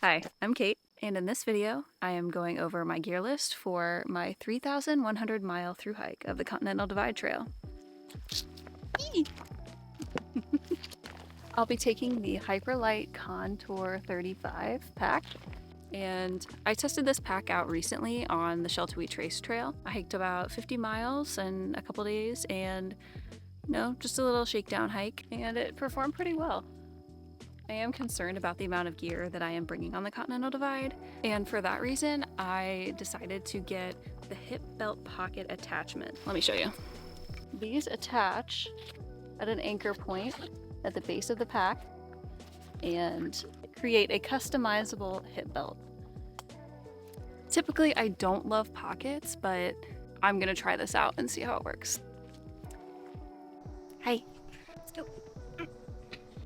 Hi, I'm Kate, and in this video, I am going over my gear list for my 3,100 mile through hike of the Continental Divide Trail. I'll be taking the Hyperlight Contour 35 pack, and I tested this pack out recently on the Sheltowee Trace Trail. I hiked about 50 miles in a couple days, and just a little shakedown hike, and it performed pretty well. I am concerned about the amount of gear that I am bringing on the Continental Divide, and for that reason, I decided to get the hip belt pocket attachment. Let me show you. These attach at an anchor point at the base of the pack and create a customizable hip belt. Typically, I don't love pockets, but I'm gonna try this out and see how it works. Hi, let's go.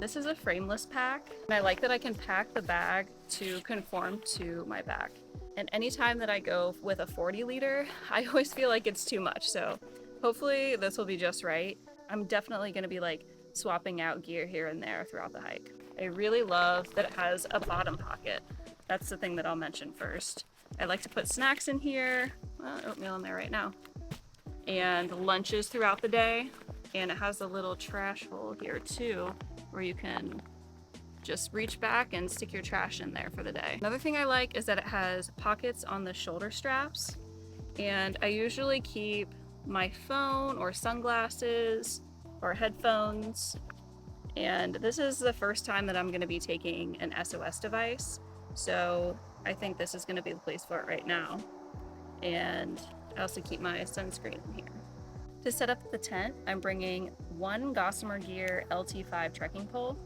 This is a frameless pack, and I like that I can pack the bag to conform to my back. And anytime that I go with a 40 liter, I always feel like it's too much, so hopefully this will be just right. I'm definitely gonna be like swapping out gear here and there throughout the hike. I really love that it has a bottom pocket. That's the thing that I'll mention first. I like to put snacks in here, oatmeal in there right now, and lunches throughout the day. And it has a little trash hole here too, where you can just reach back and stick your trash in there for the day. Another thing I like is that it has pockets on the shoulder straps, and I usually keep my phone or sunglasses or headphones, and this is the first time that I'm going to be taking an SOS device, so I think this is going to be the place for it right now. And I also keep my sunscreen in here. To set up the tent, I'm bringing one Gossamer Gear LT5 trekking pole.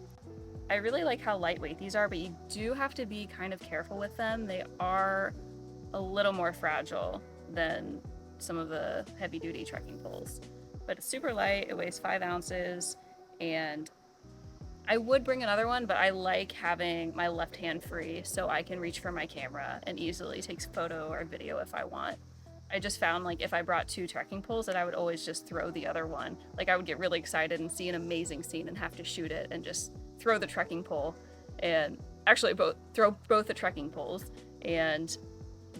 I really like how lightweight these are, but you do have to be kind of careful with them. They are a little more fragile than some of the heavy-duty trekking poles. But it's super light, it weighs 5 ounces, and I would bring another one, but I like having my left hand free so I can reach for my camera and easily take a photo or video if I want. I just found like if I brought 2 trekking poles that I would always just throw the other one. Like I would get really excited and see an amazing scene and have to shoot it and just throw the trekking pole and actually throw both the trekking poles and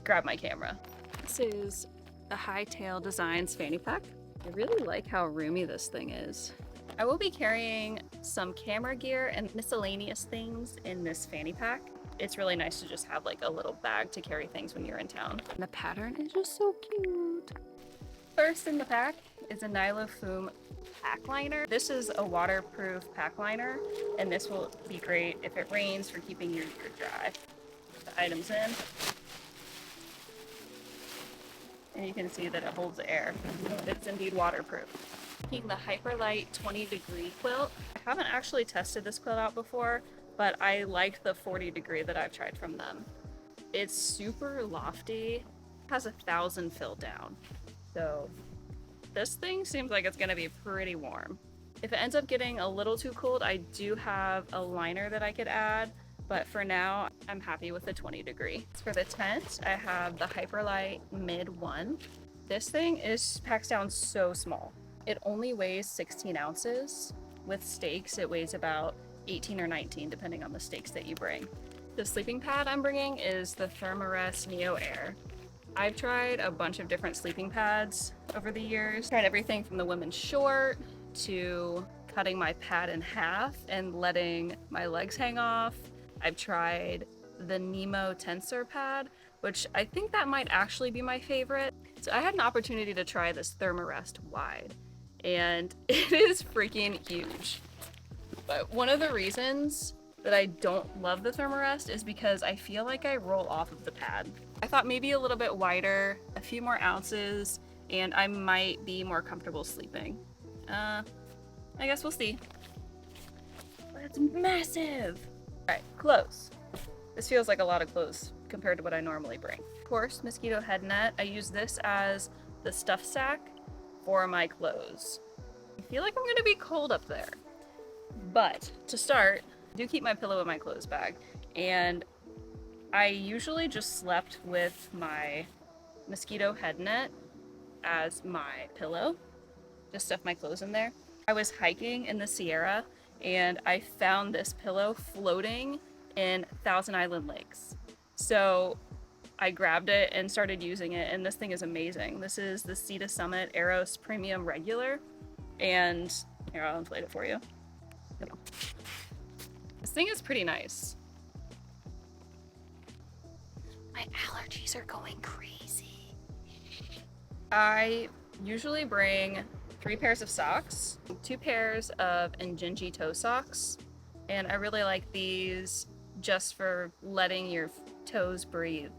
grab my camera. This is the Hightail Designs fanny pack. I really like how roomy this thing is. I will be carrying some camera gear and miscellaneous things in this fanny pack. It's really nice to just have like a little bag to carry things when you're in town. And the pattern is just so cute. First in the pack is a Nylofoam pack liner. This is a waterproof pack liner, and this will be great if it rains for keeping your gear dry. Put the items in. And you can see that it holds air. It's indeed waterproof. Taking the Hyperlight 20-degree quilt. I haven't actually tested this quilt out before, but I like the 40 degree that I've tried from them. It's super lofty, it has 1,000 fill down. So this thing seems like it's gonna be pretty warm. If it ends up getting a little too cold, I do have a liner that I could add, but for now, I'm happy with the 20 degree. For the tent, I have the Hyperlight Mid 1. This thing packs down so small. It only weighs 16 ounces. With stakes, it weighs about 18 or 19, depending on the stakes that you bring. The sleeping pad I'm bringing is the Thermarest Neo Air. I've tried a bunch of different sleeping pads over the years. Tried everything from the women's short to cutting my pad in half and letting my legs hang off. I've tried the Nemo Tensor pad, which I think that might actually be my favorite. So I had an opportunity to try this Thermarest wide, and it is freaking huge. But one of the reasons that I don't love the Thermarest is because I feel like I roll off of the pad. I thought maybe a little bit wider, a few more ounces, and I might be more comfortable sleeping. I guess we'll see. But it's massive! Alright, clothes. This feels like a lot of clothes compared to what I normally bring. Of course, mosquito head net. I use this as the stuff sack for my clothes. I feel like I'm gonna be cold up there. But to start, I do keep my pillow in my clothes bag, and I usually just slept with my mosquito head net as my pillow, just stuff my clothes in there. I was hiking in the Sierra and I found this pillow floating in Thousand Island Lakes. So I grabbed it and started using it, and this thing is amazing. This is the Sea to Summit Eros Premium Regular, and here, I'll inflate it for you. This thing is pretty nice. My allergies are going crazy. I usually bring 3 pairs of socks, 2 pairs of Injinji toe socks, and I really like these just for letting your toes breathe.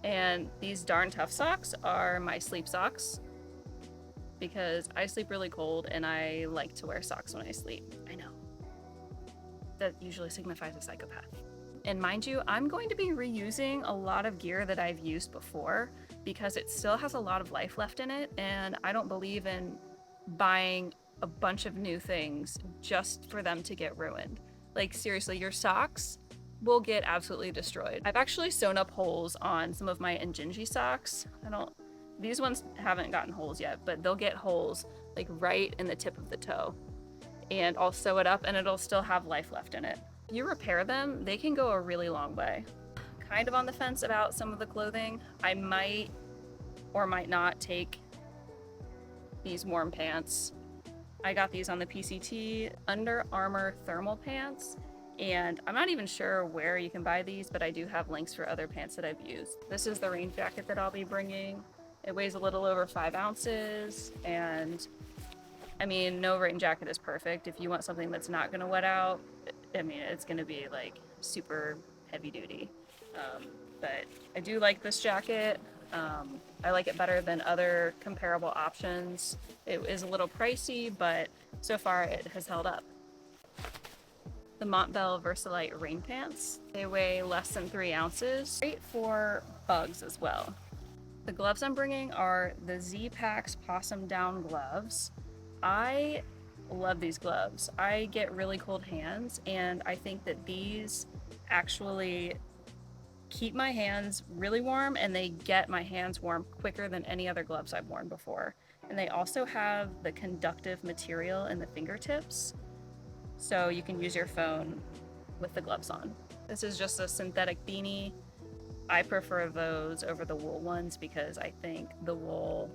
And these Darn Tough socks are my sleep socks because I sleep really cold and I like to wear socks when I sleep. I know. That usually signifies a psychopath. And mind you, I'm going to be reusing a lot of gear that I've used before because it still has a lot of life left in it, and I don't believe in buying a bunch of new things just for them to get ruined. Like, seriously, your socks will get absolutely destroyed. I've actually sewn up holes on some of my Injinji socks. These ones haven't gotten holes yet, but they'll get holes like right in the tip of the toe. And I'll sew it up and it'll still have life left in it. If you repair them, they can go a really long way. Kind of on the fence about some of the clothing. I might or might not take these warm pants. I got these on the PCT, Under Armour thermal pants, and I'm not even sure where you can buy these, but I do have links for other pants that I've used. This is the rain jacket that I'll be bringing. It weighs a little over 5 ounces, and I mean, no rain jacket is perfect. If you want something that's not gonna wet out, I mean, it's gonna be like super heavy duty. But I do like this jacket. I like it better than other comparable options. It is a little pricey, but so far it has held up. The Montbell Versalite rain pants. They weigh less than 3 ounces. Great for bugs as well. The gloves I'm bringing are the Z-Pax Possum Down gloves. I love these gloves. I get really cold hands, and I think that these actually keep my hands really warm, and they get my hands warm quicker than any other gloves I've worn before. And they also have the conductive material in the fingertips, so you can use your phone with the gloves on. This is just a synthetic beanie. I prefer those over the wool ones because I think the wool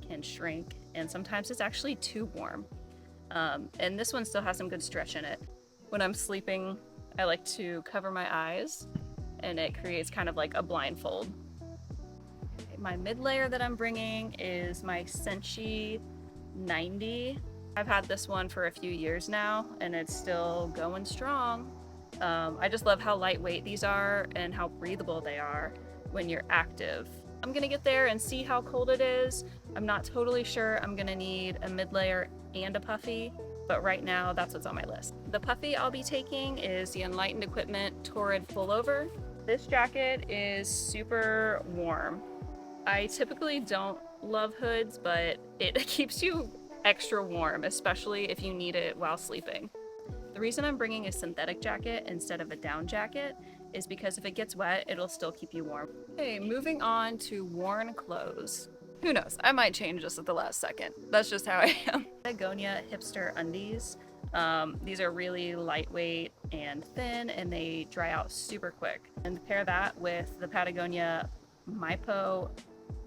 can shrink and sometimes it's actually too warm. And this one still has some good stretch in it. When I'm sleeping, I like to cover my eyes and it creates kind of like a blindfold. Okay, my mid layer that I'm bringing is my Senshi 90. I've had this one for a few years now and it's still going strong. I just love how lightweight these are and how breathable they are when you're active. I'm gonna get there and see how cold it is. I'm not totally sure I'm gonna need a mid layer and a puffy, but right now that's what's on my list. The puffy I'll be taking is the Enlightened Equipment Torrid Pullover. This jacket is super warm. I typically don't love hoods, but it keeps you extra warm, especially if you need it while sleeping. The reason I'm bringing a synthetic jacket instead of a down jacket is because if it gets wet, it'll still keep you warm. Okay, moving on to worn clothes. Who knows? I might change this at the last second. That's just how I am. Patagonia Hipster Undies. These are really lightweight and thin, and they dry out super quick. And pair that with the Patagonia Mypo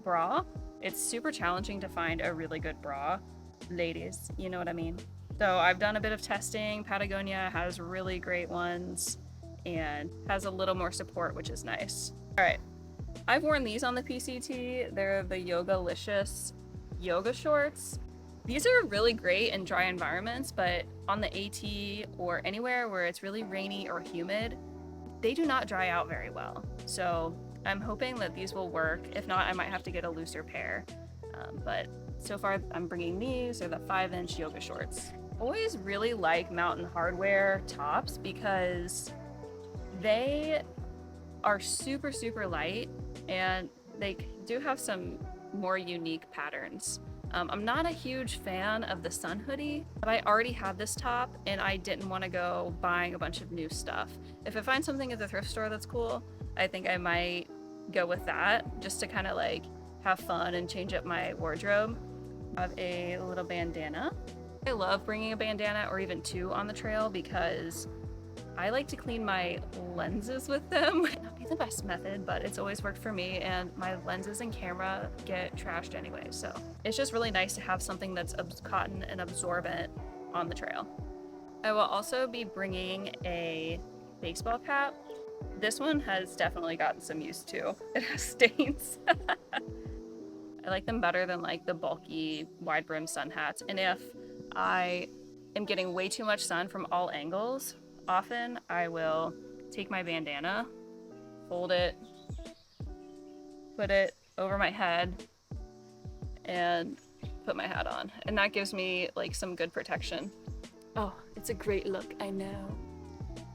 bra. It's super challenging to find a really good bra. Ladies, you know what I mean? So I've done a bit of testing. Patagonia has really great ones and has a little more support, which is nice. All right, I've worn these on the PCT. They're the Yogalicious yoga shorts. These are really great in dry environments, but on the AT or anywhere where it's really rainy or humid, they do not dry out very well. So I'm hoping that these will work. If not, I might have to get a looser pair. But so far I'm bringing these. They're the 5-inch yoga shorts. Always really like Mountain Hardwear tops because they are super, super light and they do have some more unique patterns. I'm not a huge fan of the sun hoodie, but I already had this top and I didn't want to go buying a bunch of new stuff. If I find something at the thrift store that's cool, I think I might go with that just to kind of like have fun and change up my wardrobe. I have a little bandana. I love bringing a bandana or even two on the trail because I like to clean my lenses with them. Not be the best method, but it's always worked for me, and my lenses and camera get trashed anyway, so it's just really nice to have something that's cotton and absorbent on the trail. I will also be bringing a baseball cap. This one has definitely gotten some use too. It has stains. I like them better than like the bulky wide brim sun hats. And if I am getting way too much sun from all angles, often I will take my bandana, fold it, put it over my head, and put my hat on. And that gives me like some good protection. Oh, it's a great look, I know.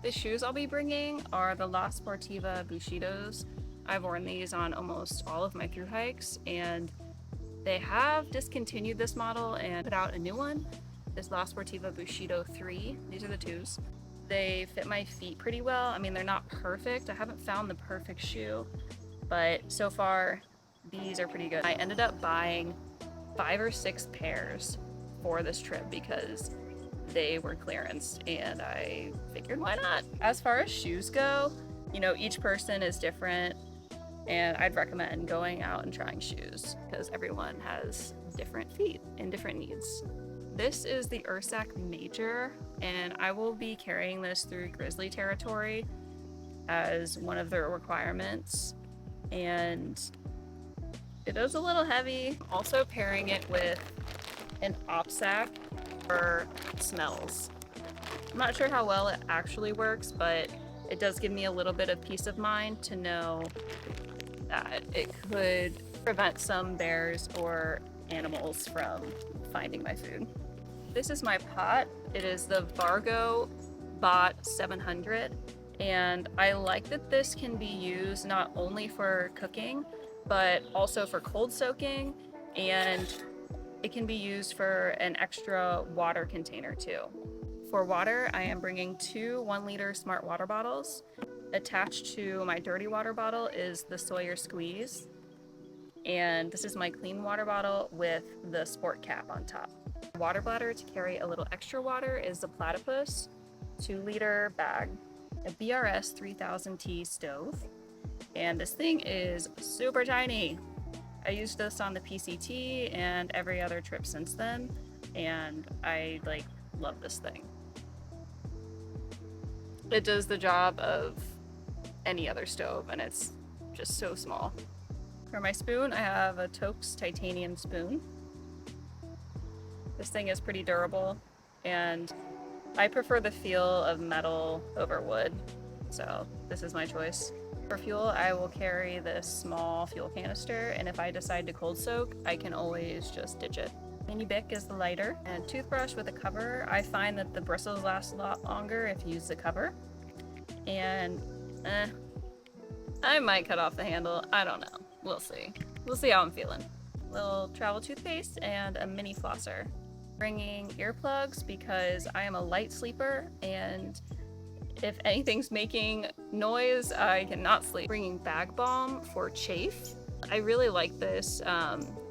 The shoes I'll be bringing are the La Sportiva Bushidos. I've worn these on almost all of my thru hikes, and they have discontinued this model and put out a new one, this La Sportiva Bushido 3. These are the 2s. They fit my feet pretty well. I mean, they're not perfect. I haven't found the perfect shoe, but so far, these are pretty good. I ended up buying 5 or 6 pairs for this trip because they were clearance, and I figured why not? As far as shoes go, you know, each person is different, and I'd recommend going out and trying shoes because everyone has different feet and different needs. This is the Ursac Major, and I will be carrying this through grizzly territory as one of their requirements, and it is a little heavy. Also pairing it with an OPSAC for smells. I'm not sure how well it actually works, but it does give me a little bit of peace of mind to know that it could prevent some bears or animals from finding my food. This is my pot. It is the Vargo Bot 700, and I like that this can be used not only for cooking, but also for cold soaking, and it can be used for an extra water container too. For water, I am bringing 2 1-liter smart water bottles. Attached to my dirty water bottle is the Sawyer Squeeze, and this is my clean water bottle with the sport cap on top. Water bladder to carry a little extra water is the Platypus 2-liter bag, a BRS 3000T stove, and this thing is super tiny. I used this on the PCT and every other trip since then, and I like love this thing. It does the job of any other stove, and it's just so small. For my spoon, I have a Toaks titanium spoon. This thing is pretty durable, and I prefer the feel of metal over wood, so this is my choice. For fuel, I will carry this small fuel canister, and if I decide to cold soak, I can always just ditch it. Mini Bic is the lighter, and toothbrush with a cover. I find that the bristles last a lot longer if you use the cover, and I might cut off the handle. I don't know. We'll see. We'll see how I'm feeling. Little travel toothpaste and a mini flosser. Bringing earplugs because I am a light sleeper, and if anything's making noise, I cannot sleep. Bringing bag balm for chafe. I really like this.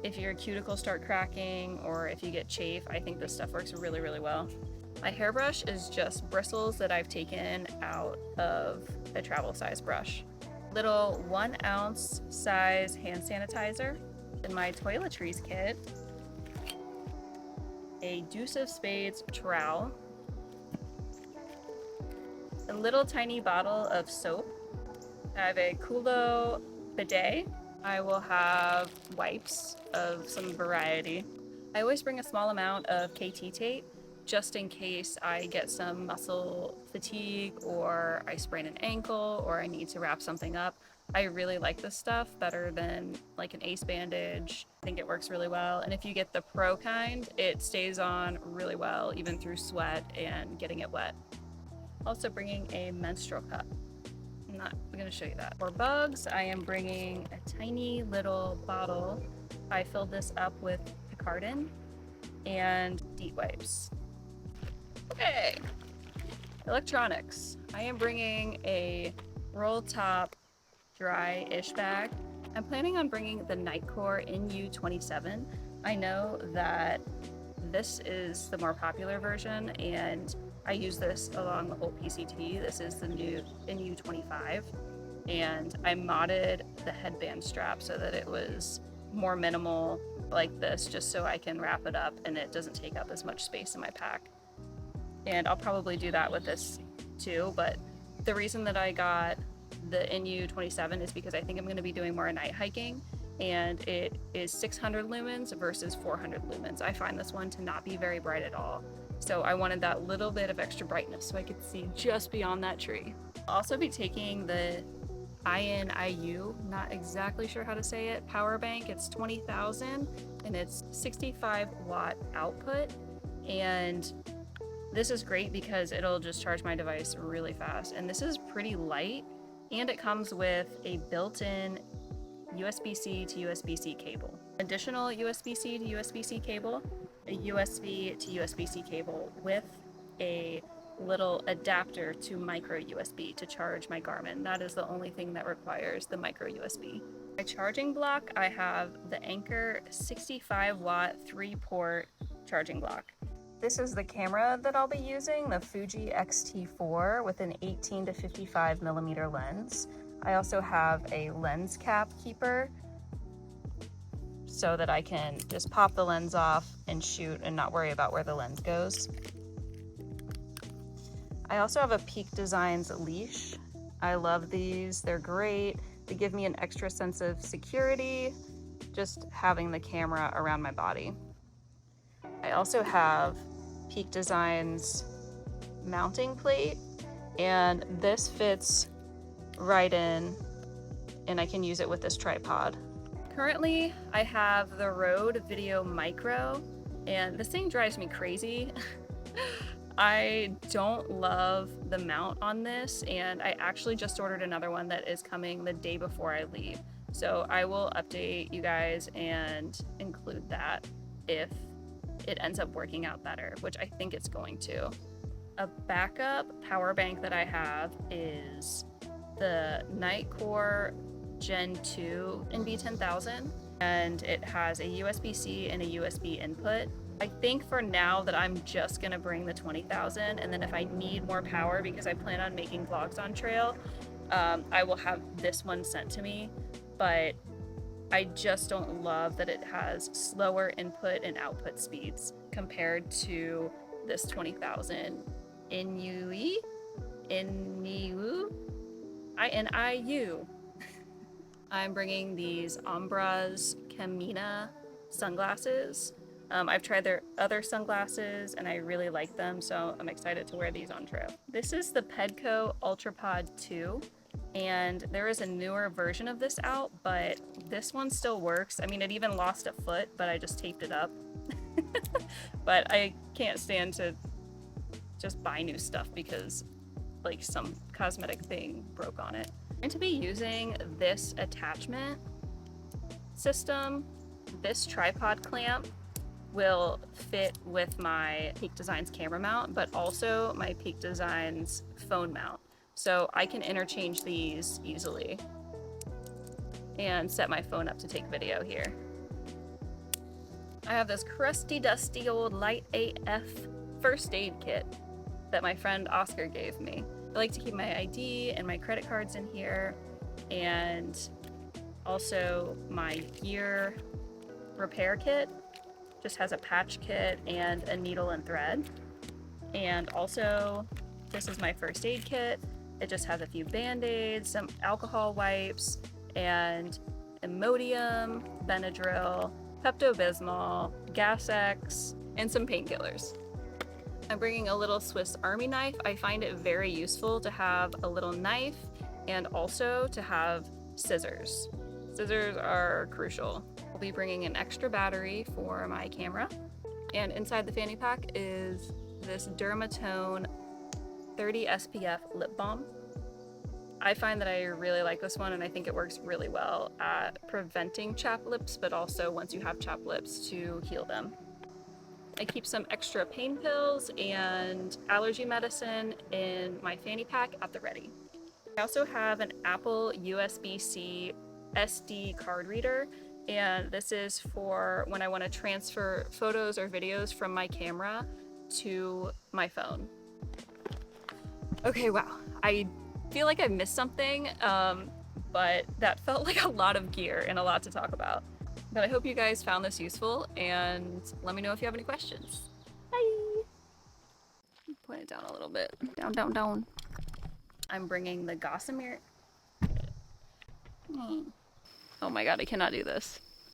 If your cuticles start cracking or if you get chafe, I think this stuff works really, really well. My hairbrush is just bristles that I've taken out of a travel size brush. Little 1 ounce size hand sanitizer. In my toiletries kit, a Deuce of Spades trowel, a little tiny bottle of soap. I have a Kulo bidet. I will have wipes of some variety. I always bring a small amount of KT tape just in case I get some muscle fatigue or I sprain an ankle or I need to wrap something up. I really like this stuff better than like an ace bandage. I think it works really well. And if you get the pro kind, it stays on really well, even through sweat and getting it wet. Also bringing a menstrual cup. I'm gonna show you that. For bugs, I am bringing a tiny little bottle. I filled this up with Picardin and DEET wipes. Okay, electronics. I am bringing a roll top dry-ish bag. I'm planning on bringing the Nightcore NU27. I know that this is the more popular version, and I use this along the whole PCT. This is the new NU25, and I modded the headband strap so that it was more minimal like this, just so I can wrap it up and it doesn't take up as much space in my pack. And I'll probably do that with this too, but the reason that I got the NU27 is because I think I'm going to be doing more night hiking, and it is 600 lumens versus 400 lumens. I find this one to not be very bright at all, so I wanted that little bit of extra brightness so I could see just beyond that tree. I'll also be taking the INIU, not exactly sure how to say it, power bank. It's 20,000 and it's 65 watt output, and this is great because it'll just charge my device really fast. And this is pretty light, and it comes with a built-in USB-C to USB-C cable. Additional USB-C to USB-C cable, a USB to USB-C cable with a little adapter to micro USB to charge my Garmin. That is the only thing that requires the micro USB. My charging block, I have the Anker 65 watt 3-port charging block. This is the camera that I'll be using, the Fuji X-T4 with an 18 to 55 millimeter lens. I also have a lens cap keeper so that I can just pop the lens off and shoot and not worry about where the lens goes. I also have a Peak Designs leash. I love these, they're great. They give me an extra sense of security, just having the camera around my body. I also have Peak Designs mounting plate, and this fits right in, and I can use it with this tripod. Currently, I have the Rode Video Micro, and this thing drives me crazy. I don't love the mount on this, and I actually just ordered another one that is coming the day before I leave. So I will update you guys and include that if it ends up working out better, which I think it's going to. A backup power bank that I have is the Nightcore Gen 2 NB10000, and it has a USB-C and a USB input. I think for now that I'm just gonna bring the 20,000, and then if I need more power because I plan on making vlogs on trail, I will have this one sent to me. But I just don't love that it has slower input and output speeds compared to this 20,000 INIU. I'm bringing these Ambras Camina sunglasses. I've tried their other sunglasses and I really like them, so I'm excited to wear these on trail. This is the Pedco UltraPod 2, and there is a newer version of this out, but this one still works. I mean, it even lost a foot, but I just taped it up. But I can't stand to just buy new stuff because like some cosmetic thing broke on it. I'm going to be using this attachment system. This tripod clamp will fit with my Peak Designs camera mount, but also my Peak Designs phone mount. So I can interchange these easily and set my phone up to take video here. I have this crusty, dusty old Light AF first aid kit that my friend Oscar gave me. I like to keep my ID and my credit cards in here, and also my gear repair kit. Just has a patch kit and a needle and thread. And also, this is my first aid kit. It just has a few band-aids, some alcohol wipes, and Imodium, Benadryl, Pepto-Bismol, Gas X, and some painkillers. I'm bringing a little Swiss Army knife. I find it very useful to have a little knife and also to have scissors. Scissors are crucial. I'll be bringing an extra battery for my camera. And inside the fanny pack is this Dermatone 30 SPF lip balm. I find that I really like this one, and I think it works really well at preventing chapped lips, but also once you have chapped lips, to heal them. I keep some extra pain pills and allergy medicine in my fanny pack at the ready. I also have an Apple USB-C SD card reader, and this is for when I want to transfer photos or videos from my camera to my phone. Okay, wow. I feel like I missed something, but that felt like a lot of gear and a lot to talk about. But I hope you guys found this useful, and let me know if you have any questions. Bye! Point it down a little bit. Down, down, down. I'm bringing the gossamer. Oh my god, I cannot do this.